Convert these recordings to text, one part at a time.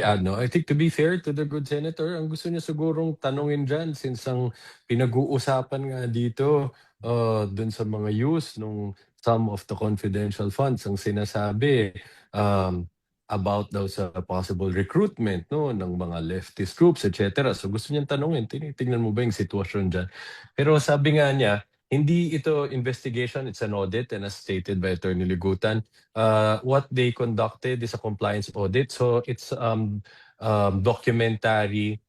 I think to be fair to the good senator, ang gusto niya sigurong tanungin dyan since ang pinag-uusapan nga dito dun sa mga use nung some of the confidential funds ang sinasabi about daw sa possible recruitment ng mga leftist groups, etc. So gusto niyang tanungin, tinitingnan mo ba yung sitwasyon dyan? Pero sabi nga niya, hindi ito investigation, it's an audit, and as stated by Attorney Ligutan, what they conducted is a compliance audit. So it's documentary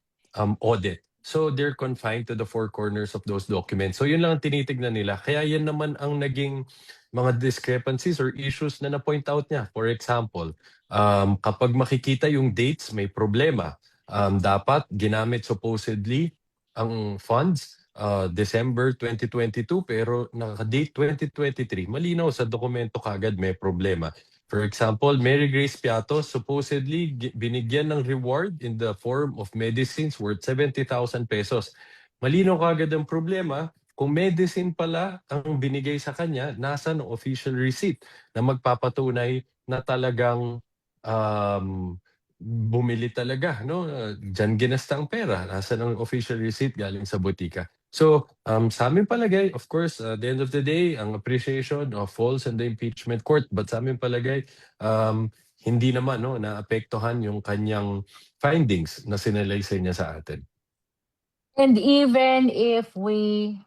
audit. So they're confined to the four corners of those documents. So yun lang ang tinitignan nila. Kaya yan naman ang naging mga discrepancies or issues na na-point out niya. For example, kapag makikita yung dates, may problema. Dapat ginamit supposedly ang funds December 2022 pero naka-date 2023. Malinaw sa dokumento kagad may problema. For example, Mary Grace Piato supposedly binigyan ng reward in the form of medicines worth 70,000 pesos. Malinaw kagad ang problema. Kung medicine pala ang binigay sa kanya, nasa ng official receipt na magpapatunay na talagang bumili talaga, no? Diyan ginasta ang pera. Nasa ng official receipt galing sa botika. So, sa aming palagay, of course, at the end of the day, ang appreciation falls in the impeachment court. But sa aming palagay, hindi naman naapektuhan yung kanyang findings na sinalaysay niya sa atin. And even if we